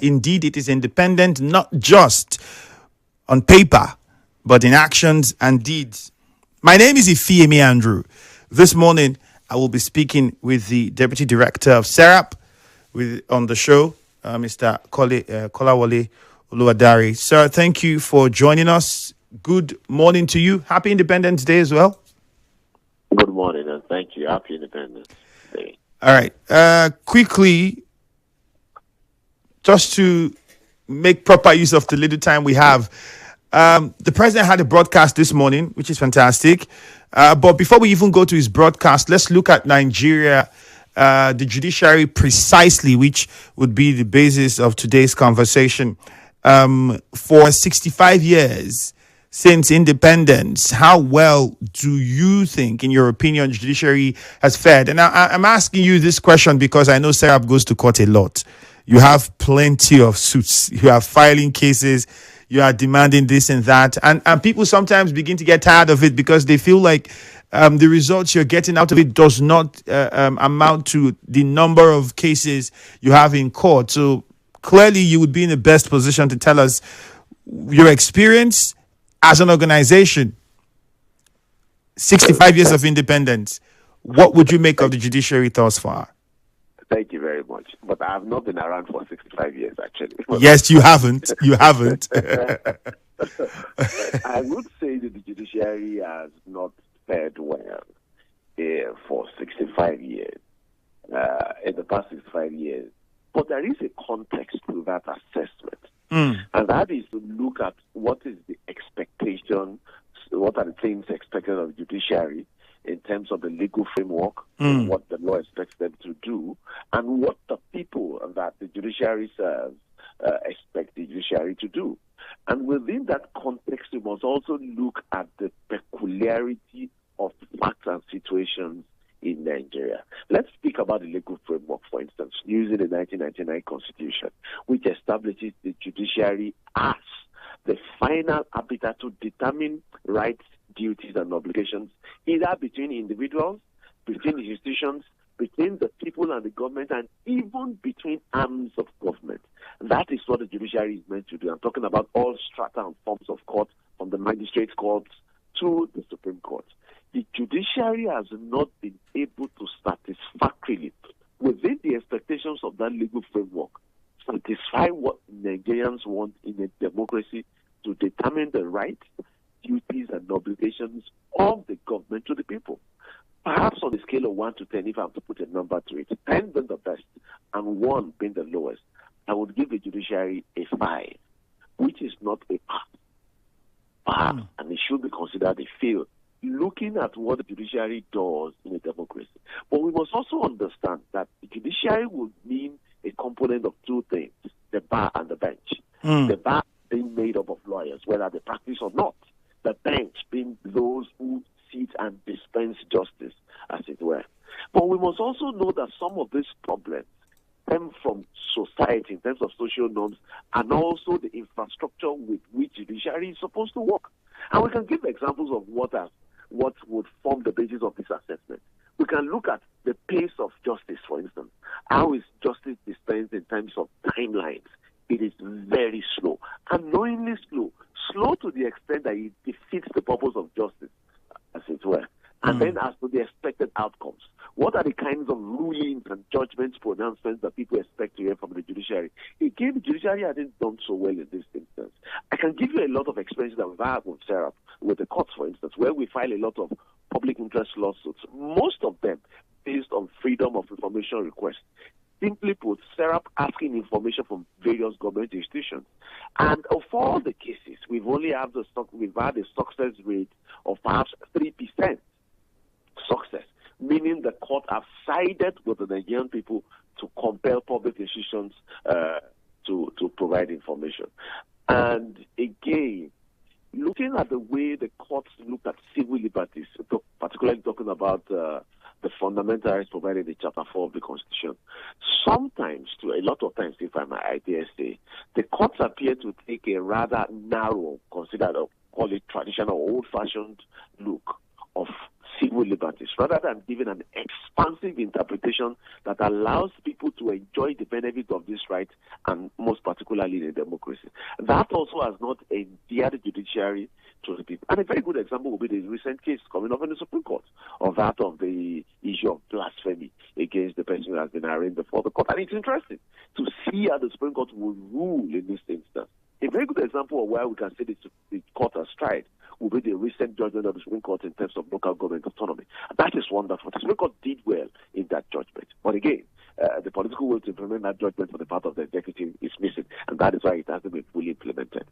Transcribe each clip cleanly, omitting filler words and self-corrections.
indeed it is independent, not just on paper, but in actions and deeds. My name is Ifiemi Andrew. This morning, I will be speaking with the Deputy Director of SERAP on the show, Mr. Kola Wole Oluwadare. Sir, thank you for joining us. Good morning to you. Happy Independence Day as well. Good morning, and thank you. Happy Independence Day. All right. Quickly, just to make proper use of the little time we have, the president had a broadcast this morning, which is fantastic. But before we even go to his broadcast, let's look at Nigeria, the judiciary precisely, which would be the basis of today's conversation. For 65 years since independence, how well do you think, in your opinion, judiciary has fared? And I'm asking you this question because I know SERAP goes to court a lot. You have plenty of suits. You are filing cases. You are demanding this and that. And people sometimes begin to get tired of it because they feel like the results you're getting out of it does not amount to the number of cases you have in court. So clearly you would be in the best position to tell us your experience as an organization. 65 years of independence. What would you make of the judiciary thus far? Thank you very much. But I have not been around for 65 years, actually. Yes, you haven't. You haven't. I would say that the judiciary has not fared well for 65 years, in the past 65 years. But there is a context to that assessment. And that is to look at what is the expectation, what are the things expected of the judiciary in terms of the legal framework, what the law expects them to do, and what the people that the judiciary serves expect the judiciary to do. And within that context, we must also look at the peculiarity of facts and situations in Nigeria. Let's speak about the legal framework, for instance, using the 1999 Constitution, which establishes the judiciary as the final arbiter to determine rights, duties, and obligations, either between individuals, between the institutions, between the people and the government, and even between arms of government. That is what the judiciary is meant to do. I'm talking about all strata and forms of court, from the magistrate courts to the Supreme Court. The judiciary has not been able to satisfactorily, within the expectations of that legal framework, satisfy what Nigerians want in a democracy to determine the rights, duties, and obligations of the government to the people. Perhaps on a scale of 1 to 10, if I have to put a number to it, 10 being the best and 1 being the lowest, I would give the judiciary a 5, which is not a pass. Perhaps, and it should be considered a fail, looking at what the judiciary does in a democracy. But we must also understand that the judiciary would mean a component of two things, the bar and the bench. The bar being made up of lawyers, whether they practice or not. The bench being those who sit and dispense justice, as it were. But we must also know that some of these problems stem from society in terms of social norms and also the infrastructure with which judiciary is supposed to work. And we can give examples of what would form the basis of this assessment. We can look at the pace of justice, for instance. How is justice dispensed in terms of timelines? It is very slow, unknowingly slow. Slow to the extent that it defeats the purpose of justice, as it were. And then as to the expected outcomes, what are the kinds of rulings and judgments, pronouncements that people expect to hear from the judiciary? Again, the judiciary hasn't done so well in this instance. I can give you a lot of experience that we've had with SERAP, with the courts, for instance, where we file a lot of public interest lawsuits, most of them based on freedom of information requests. Simply put, SERAP asking information from various government institutions. And of all the cases, we've had a success rate of perhaps 3% success, meaning the court have sided with the Nigerian people to compel public institutions to provide information. And again, looking at the way the courts look at civil liberties, particularly talking about the fundamental rights provided in Chapter 4 of the Constitution, sometimes, a lot of times, if I dare say, the courts appear to take a rather narrow, call it traditional, old-fashioned look of civil liberties, rather than giving an expansive interpretation that allows people to enjoy the benefit of this right, and most particularly in a democracy. That also has not endeared the judiciary to the people. And a very good example will be the recent case coming up in the Supreme Court of that of the issue of blasphemy against the person who has been arraigned before the court. And it's interesting to see how the Supreme Court will rule in this instance. A very good example of where we can say the court has tried will be the recent judgment of the Supreme Court in terms of local government autonomy. That is wonderful. The Supreme Court did well in that judgment. But again, the political will to implement that judgment for the part of the executive is missing, and that is why it hasn't been fully implemented.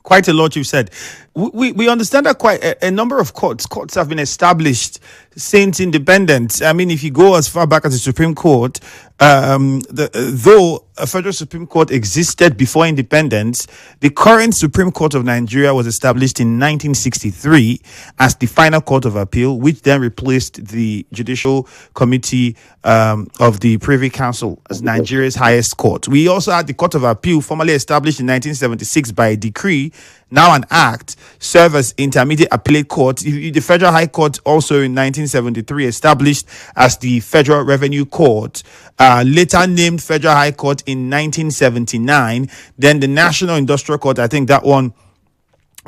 Quite a lot you've said. We understand that quite a number of courts have been established since independence. I mean, if you go as far back as the Supreme Court, though a federal Supreme Court existed before independence, the current Supreme Court of Nigeria was established in 1963 as the final court of appeal, which then replaced the Judicial Committee of the Privy Council as Nigeria's highest court. We also had the Court of Appeal, formally established in 1976 by a decree, now an act, serve as intermediate appellate court. The Federal High Court, also in 1973, established as the Federal Revenue Court, later named Federal High Court in 1979. Then the National Industrial Court, I think that one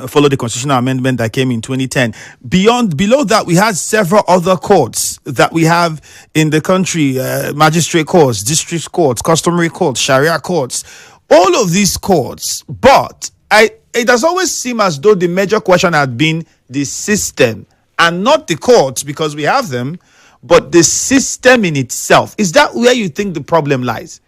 followed the constitutional amendment that came in 2010. Below that, we had several other courts that we have in the country, magistrate courts, district courts, customary courts, Sharia courts, all of these courts. But it does always seem as though the major question had been the system and not the courts, because we have them, but the system in itself. Is that where you think the problem lies?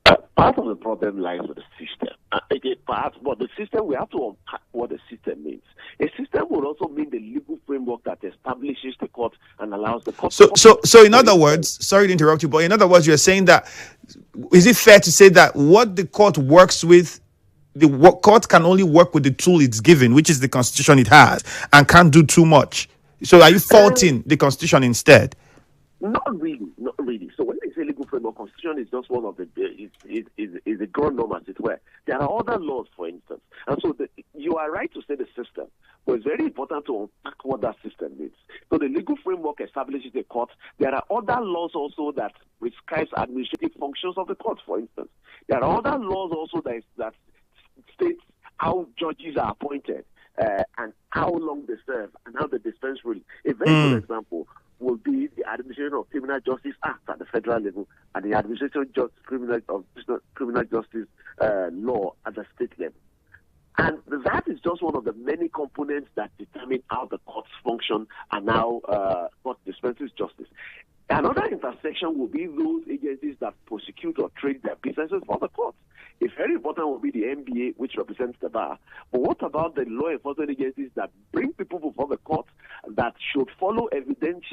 Part of the problem lies with the system. Again, perhaps, but the system, we have to unpack what the system means. A system would also mean the legal framework that establishes the court and allows the court. So in other words, sorry to interrupt you, but in other words, you're saying that, is it fair to say that what the court works with, the court can only work with the tool it's given, which is the constitution it has, and can't do too much? So are you faulting the constitution instead? Not really. So when they say legal framework, constitution is just one of the is a ground norm, as it were. There are other laws, for instance, and so you are right to say the system, but it's very important to unpack what that system means. So the legal framework establishes the court. There are other laws also that prescribes administrative functions of the court. For instance, there are other laws also that states how judges are appointed and how long they serve and how they dispense ruling. A very good example will be the Administration of Criminal Justice Act at the federal level and the Administration of Criminal Justice Law at the state level. And that is just one of the many components that determine how the courts function and how court dispenses justice. Another intersection will be those agencies that prosecute or trade their businesses for the courts. A very important will be the NBA, which represents the bar. But what about the law enforcement agencies that bring people before the court that should follow evidence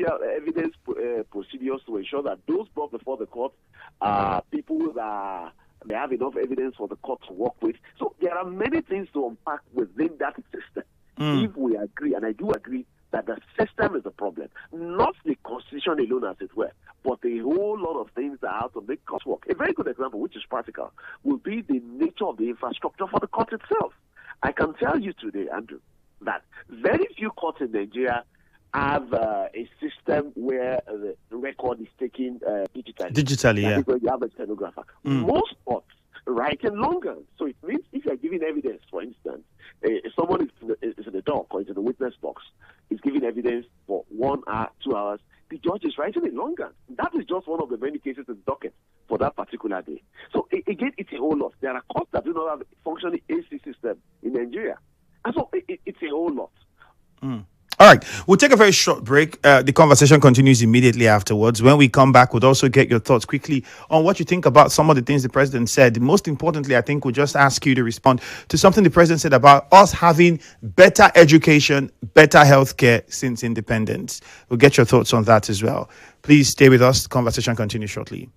procedures to ensure that those brought before the court are people that they have enough evidence for the court to work with? So there are many things to unpack within that system. If we agree, and I do agree, that the system is a problem, not the constitution alone, as it were, but a whole lot of things that are out to make courts work. A very good example, which is practical, will be the nature of the infrastructure for the court itself. I can tell you today, Andrew, that very few courts in Nigeria have a system where the record is taken digitally. Digitally, yeah. Where you have a stenographer. Most courts write in longhand. So it means if you're giving evidence, for instance, if someone is in the dock or is in the witness box, is giving evidence for 1 hour, 2 hours, the judge is writing in longhand. That is just one of the many cases in the docket for that particular day. So again, it's a whole lot. There are courts that do not have a functioning AC system in Nigeria. And so it's a whole lot. All right, we'll take a very short break. The conversation continues immediately afterwards. When we come back, we'll also get your thoughts quickly on what you think about some of the things the president said. Most importantly, I think we'll just ask you to respond to something the president said about us having better education, better healthcare since independence. We'll get your thoughts on that as well. Please stay with us. The conversation continues shortly.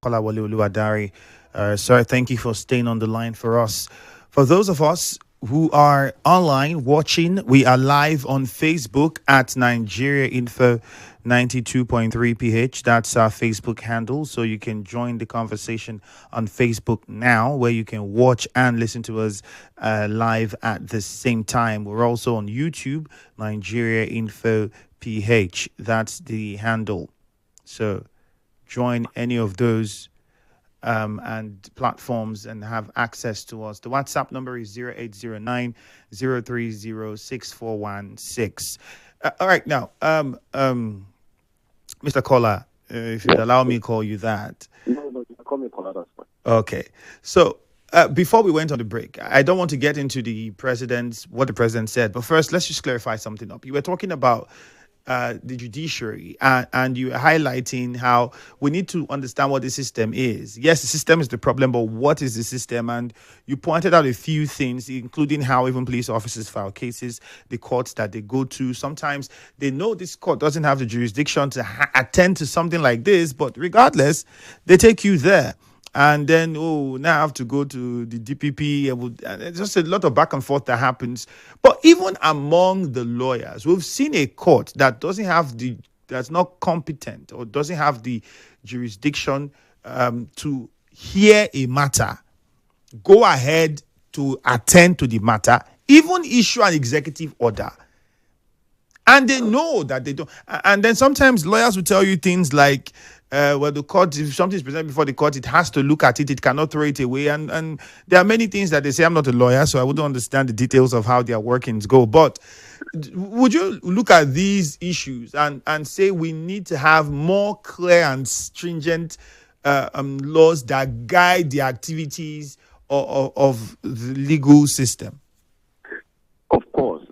Kola Wole Oluwadare. Sir, thank you for staying on the line for us. For those of us who are online watching, we are live on Facebook at Nigeria Info 92.3 PH. That's our Facebook handle. So you can join the conversation on Facebook now, where you can watch and listen to us live at the same time. We're also on YouTube, Nigeria Info PH. That's the handle. So join any of those and platforms and have access to us. The WhatsApp number is 0809 030 6416. All right, now, Mr. Kola, if you'd allow me to call you that. No, call me Kola, that's fine. Okay. So before we went on the break, I don't want to get into what the president said, but first, let's just clarify something up. You were talking about the judiciary, and you are highlighting how we need to understand what the system is. Yes, the system is the problem, but what is the system? And you pointed out a few things, including how even police officers file cases, the courts that they go to. Sometimes they know this court doesn't have the jurisdiction to attend to something like this, but regardless, they take you there. And then, now I have to go to the DPP. It's just a lot of back and forth that happens. But even among the lawyers, we've seen a court that that's not competent or doesn't have the jurisdiction to hear a matter, go ahead to attend to the matter, even issue an executive order. And they know that they don't. And then sometimes lawyers will tell you things like, the court, if something is presented before the court, it has to look at it. It cannot throw it away. And there are many things that they say. I'm not a lawyer, so I wouldn't understand the details of how their workings go. But would you look at these issues and say we need to have more clear and stringent laws that guide the activities of the legal system? Of course,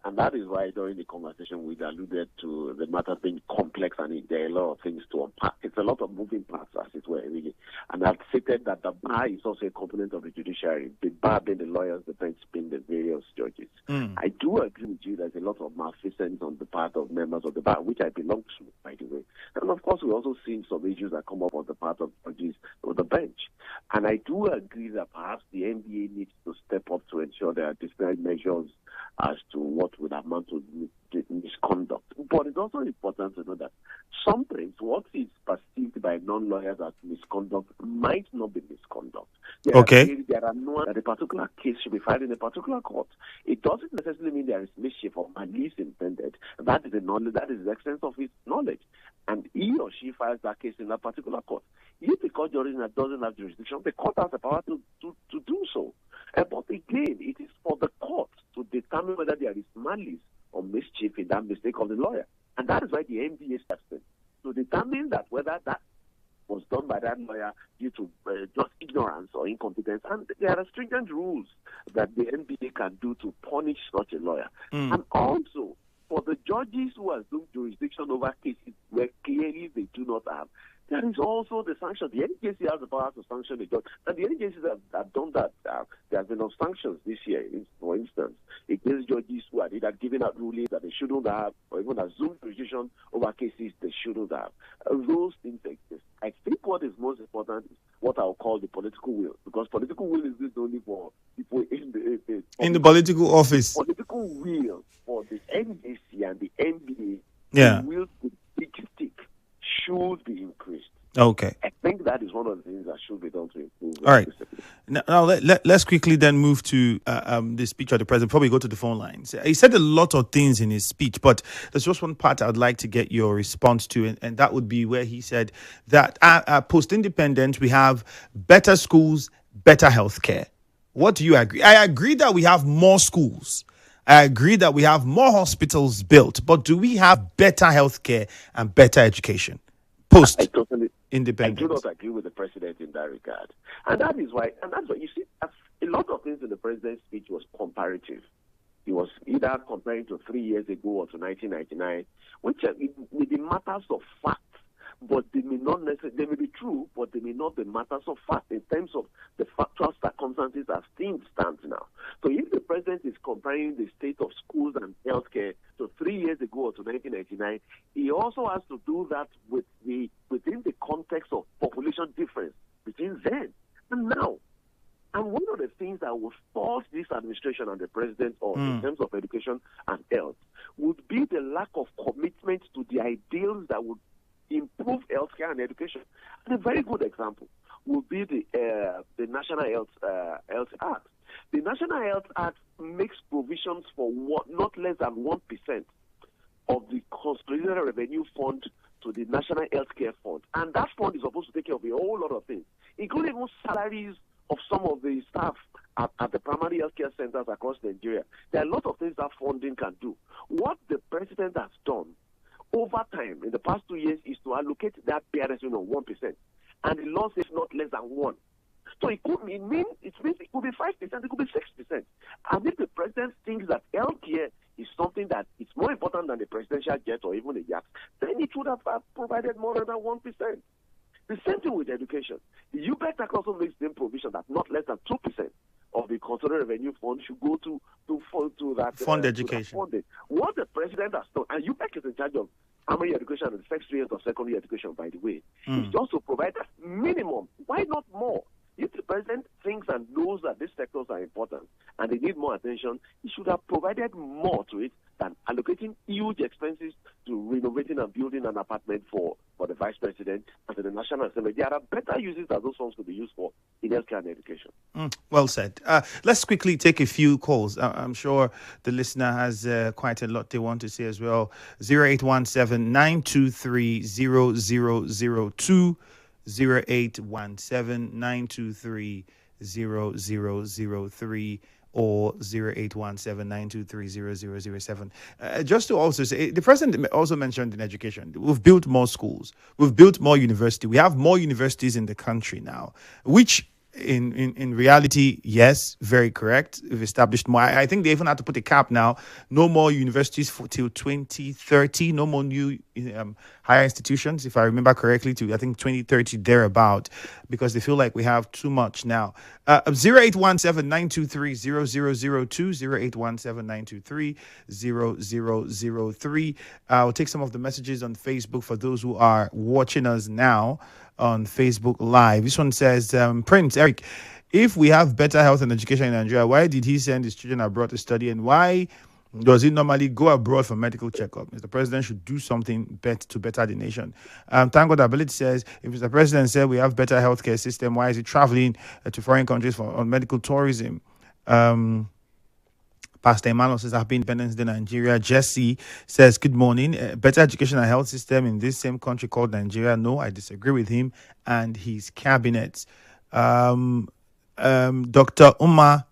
and that is why during the conversation we alluded to the matter being complex and there are a lot of things to unpack. It's a lot of moving parts, as it were, really. And I've stated that the bar is also a component of the judiciary, the bar being the lawyers, the bench being the various judges. I do agree with you there's a lot of malfeasance on the part of members of the bar, which I belong to, by the way. And of course, we're also seeing some issues that come up on the part of judges or the bench. And I do agree that perhaps the NBA needs to step up to ensure there are disciplinary measures as to what would amount to misconduct. But it's also important to know that sometimes what is perceived by non-lawyers as misconduct might not be misconduct. There are no that a particular case should be filed in a particular court. It doesn't necessarily mean there is mischief or malice intended. That is the knowledge, that is the extent of his knowledge. And he or she files that case in a particular court. If the court doesn't have jurisdiction, the court has the power to do so. But again, it is for the court to determine whether there is malice or mischief in that mistake of the lawyer. And that is why the NBA steps in, to determine that whether that was done by that lawyer due to just ignorance or incompetence. And there are stringent rules that the NBA can do to punish such a lawyer. And also, for the judges who assume jurisdiction over cases where clearly they do not have, there is also the sanction. The NJC has the power to sanction the judge. And the NJC have done that. There have been no sanctions this year, for instance, against judges who are either giving out rulings that they shouldn't have or even assume jurisdiction over cases they shouldn't have. Those things exist. I think what is most important is what I'll call the political will, because political will is not only for people in the political office. Political will for the NJC and the NBA, the will to big stick should be increased. Okay. I think that is one of the things that should be done to improve. All right. Now let's quickly then move to the speech of the president before we go to the phone lines. He said a lot of things in his speech, but there's just one part I'd like to get your response to, and that would be where he said that post-independence, we have better schools, better healthcare. What do you agree? I agree that we have more schools. I agree that we have more hospitals built, but do we have better healthcare and better education post-independence? I do not agree with the president in that regard. And that's why you see, a lot of things in the president's speech was comparative. He was either comparing to 3 years ago or to 1999, which with the matters of fact, but they may not necessarily, they may be true, but they may not be matters of fact in terms of the factual circumstances as things stand now. So if the president is comparing the state of schools and healthcare to 3 3 years ago or to 1999, he also has to do that within the context of population difference between then and now. And one of the things that will force this administration and the president on in terms of education and health would be the lack of commitment to the ideals that would improve healthcare and education. And a very good example would be the National Health Act. The National Health Act makes provisions for not less than 1% of the consolidated revenue fund to the National Healthcare Fund. And that fund is supposed to take care of a whole lot of things, including even salaries of some of the staff at the primary healthcare centers across Nigeria. There are a lot of things that funding can do. What the president has done over time in the past 2 years is to allocate that PRS of 1%. And the law says not less than 1%. So it means it could be 5%, it could be 6%. And if the president thinks that healthcare is something that is more important than the presidential jet or even a yacht, then it would have provided more than 1%. The same thing with education. The UBEC Act also makes the provision that not less than 2% of the consolidated revenue fund should go to that fund education. What the president has done, and UBEC is in charge of primary education and the first 3 years of secondary education, by the way, is just to provide that minimum. Why not more? If the president thinks and knows that these sectors are important and they need more attention, he should have provided more to it than allocating huge expenses to renovating and building an apartment for the vice president and to the National Assembly. There are better uses that those funds could be used for in healthcare and education. Well said. Let's quickly take a few calls. I'm sure the listener has quite a lot they want to say as well. 0817-923-0002. 0817-923-0003 or 0817-923-0007. Just to also say, the president also mentioned in education, we've built more schools, we've built more universities, we have more universities in the country now, which in reality, yes, very correct. We've established more. I think they even had to put a cap now. No more universities till 2030. No more new higher institutions, if I remember correctly, to I think 2030 thereabout, because they feel like we have too much now. 0817-923-0002, 0817-923-0003. I'll take some of the messages on Facebook for those who are watching us now on Facebook Live. This one says, Prince Eric, if we have better health and education in Nigeria, why did he send his children abroad to study, and why does he normally go abroad for medical checkup? Mr. President should do something to better the nation. Thank God Ability says, if Mr. President said we have better healthcare system, why is he traveling to foreign countries on medical tourism? Pastor Emmanuel says, Happy Independence Day, Nigeria. Jesse says, good morning. Better education and health system in this same country called Nigeria. No, I disagree with him and his cabinet. Dr. Mrs.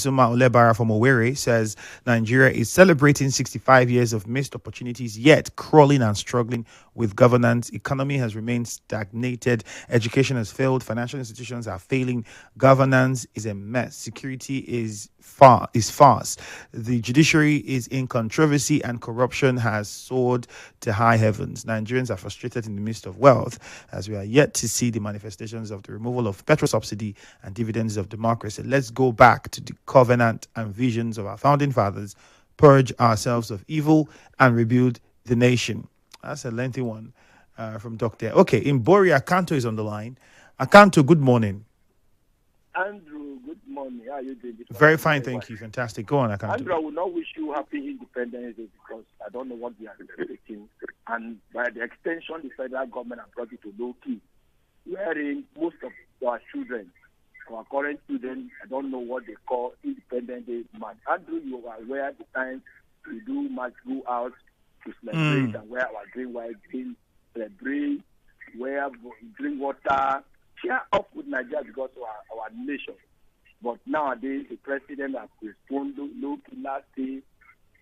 Uma Olebara from Owerri says, Nigeria is celebrating 65 years of missed opportunities, yet crawling and struggling with governance. Economy has remained stagnated. Education has failed. Financial institutions are failing. Governance is a mess. Security is farce. The judiciary is in controversy, and corruption has soared to high heavens. Nigerians are frustrated in the midst of wealth, as we are yet to see the manifestations of the removal of petrol subsidy and dividends of democracy. Let's go back to the covenant and visions of our founding fathers, purge ourselves of evil, and rebuild the nation. That's a lengthy one from Dr. Okay, in Boria, Akanto is on the line. Akanto, good morning. Andrew, good morning. How are you doing? Very fine, thank you. Fantastic. Go on, Akanto. Andrew, I will not wish you happy Independence Day because I don't know what we are expecting. And by the extension, the federal government has brought it to low key, wherein most of our children, our current students, I don't know what they call Independence Day march. Andrew, you are aware at the time we do march, go out to celebrate and wear our green, white, green, celebrate, wear, drink water, share up with Nigeria because of our nation. But nowadays, the president has postponed low last day,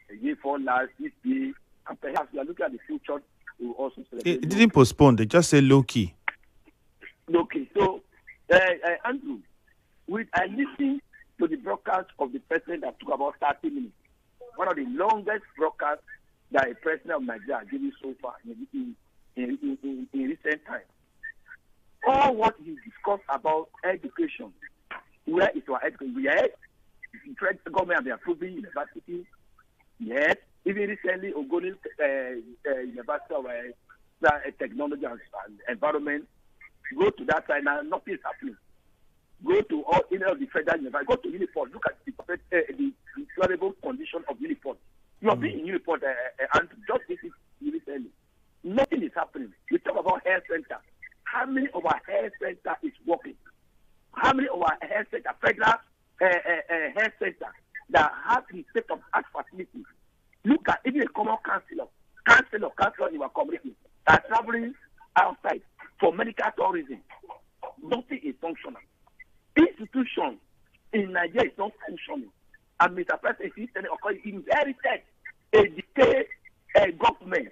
a year for last, this day, and perhaps we are looking at the future, we will also celebrate. It didn't postpone, they just say low key. Low key. So, Andrew, I listened to the broadcast of the president that took about 30 minutes. One of the longest broadcasts that a president of Nigeria has given so far in recent times. All what he discussed about education, where is our education? Yes, the government have been approving universities. Yes, Even recently, Ogoni University of Technology and Environment, go to that side now, nothing is happening. Go to all any of the federal universities, go to Uniport, look at the deplorable condition of Uniport. You have been in Uniport and just visit recently. Nothing is happening. We talk about health center. How many of our health center is working? How many of our health center, federal health center that have the state of art facilities? Look at even a common counselor in our community that are traveling outside for medical tourism. Nothing is functional. Institutions in Nigeria is not functioning. And Mr. President inherited a decay government.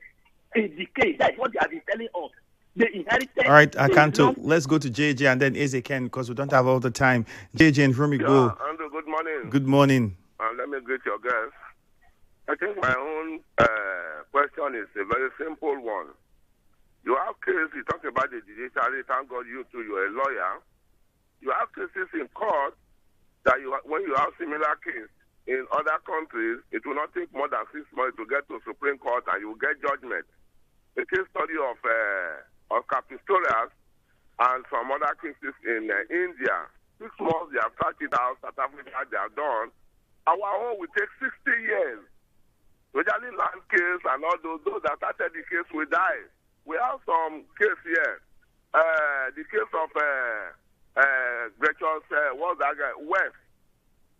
A decay. That's what they have been telling us. They inherited. All right, Akanto, let's go to JJ and then Ezeken because we don't have all the time. JJ and Rumi, go. Andrew, good morning. Good morning. Let me greet your guests. I think my own question is a very simple one. You have cases, you talk about the judiciary, thank God you're a lawyer. You have cases in court that when you have similar case in other countries, it will not take more than 6 months to get to Supreme Court and you will get judgment. The case study of Capistorius and some other cases in India, 6 months they have touched it out, South Africa they have done. Our own will take 60 years. Usually land case and all those that started the case will die. We have some case here. The case of what's that guy? West,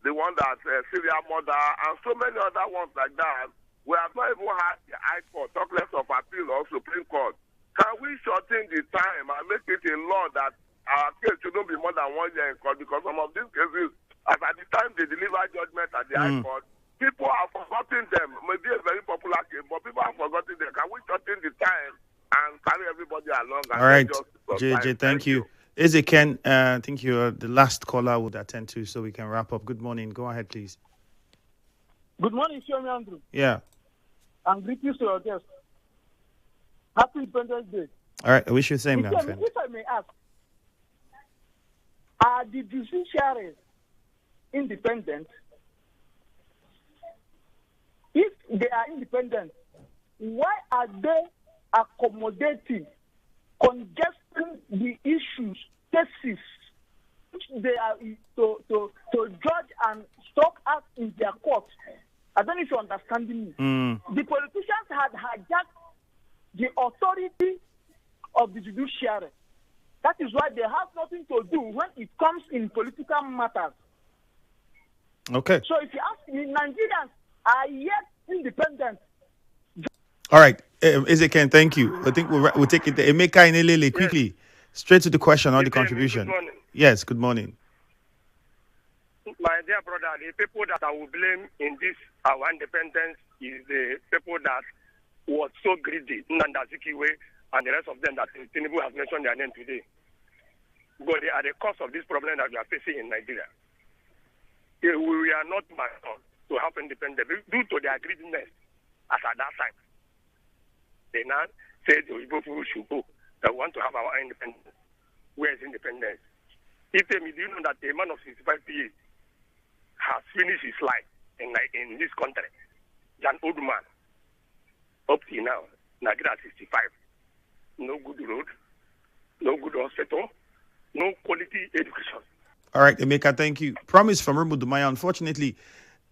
the one that Syria murder, and so many other ones like that. We have not even had the High Court, talk less of appeal or Supreme Court. Can we shorten the time and make it a law that our case shouldn't be more than 1 year in court? Because some of these cases, as at the time they deliver judgment at the High Court, people have forgotten them. Maybe a very popular case, but people have forgotten them. Can we shorten the time and carry everybody along? And all right, JJ, thank you. Ezeken, I think you're the last caller I would attend to, so we can wrap up. Good morning. Go ahead, please. Good morning, Ifiemi Andrew. Yeah. And greetings to your guests. Happy Independence Day. All right, I wish you the same, my friend. If I may ask, are the judiciary independent? If they are independent, why are they accommodating, congesting the issues, cases, which they are to judge and stock out in their courts? I don't know if you're understanding me. The politicians had hijacked the authority of the judiciary. That is why they have nothing to do when it comes in political matters. Okay. So if you ask me, Nigerians are yet independent. All right, Ezeken, thank you. I think we'll take it there. Emeka Inelele, quickly, straight to the question or the contribution. Good morning. Yes, good morning. My dear brother, the people that I will blame in this our independence is the people that was so greedy, Nnamdi Azikiwe and the rest of them that Tinubu has mentioned their name today. But they are the cause of this problem that we are facing in Nigeria. We are not mature to have independence due to their greediness as at that time. They now say the Igbo people should go. They want to have our independence. Where is independence? If they do you know that a man of 65 years has finished his life in this country, an old man, up to now, Nigeria 65. No good road, no good hospital, no quality education. All right, Emeka, thank you. Promise from Rumu Dumaya. Unfortunately,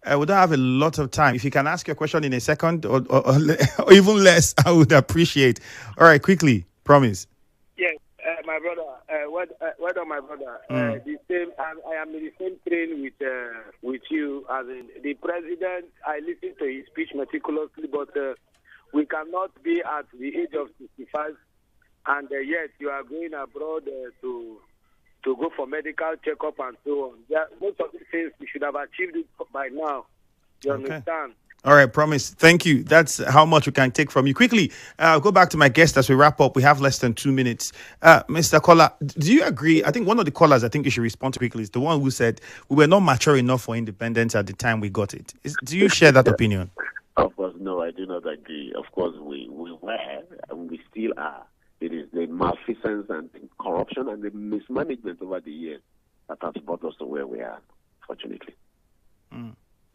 we don't have a lot of time. If you can ask your question in a second or even less, I would appreciate. All right, quickly, promise. Yes, my brother. Well done, my brother. The same. I am in the same train with you. As in the president, I listened to his speech meticulously, but we cannot be at the age of 65, and yet you are going abroad to go for medical checkup and so on. Yeah, most of the things we should have achieved it by now. You understand? All right, promise. Thank you. That's how much we can take from you. Quickly, I'll go back to my guest as we wrap up. We have less than 2 minutes. Mr. Kola, do you agree? I think one of the callers I think you should respond to quickly is the one who said we were not mature enough for independence at the time we got it. Do you share that opinion? Of course, no, I do not agree. Of course, we were, and we still are. It is the malfeasance and corruption and the mismanagement over the years that has brought us to where we are, fortunately.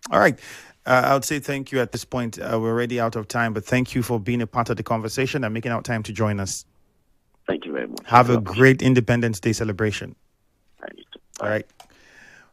All right. I would say thank you at this point. We're already out of time, but thank you for being a part of the conversation and making out time to join us. Thank you very much. Have a great Independence Day celebration. All right.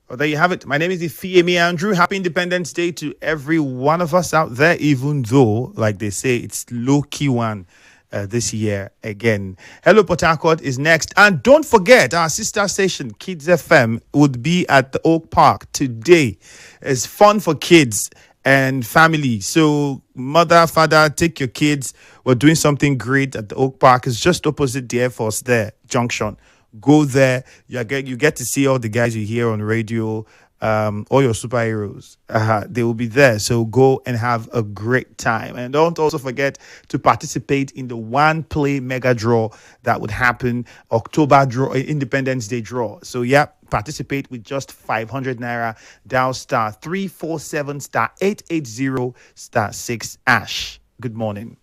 Well, there you have it. My name is Ifiemi Andrew. Happy Independence Day to every one of us out there, even though, like they say, it's low-key one this year again. Hello, Port Harcourt is next. And don't forget, our sister station, Kids FM, would be at the Oak Park today. It's fun for kids and family. So, mother, father, take your kids. We're doing something great at the Oak Park. It's just opposite the Air Force there, Junction. Go there. You get to see all the guys you hear on radio, all your superheroes. They will be there. So go and have a great time. And don't also forget to participate in the one play mega draw that would happen October draw, Independence Day draw. So yeah, participate with just 500 naira. Dial *347 *880 *6#. Good morning.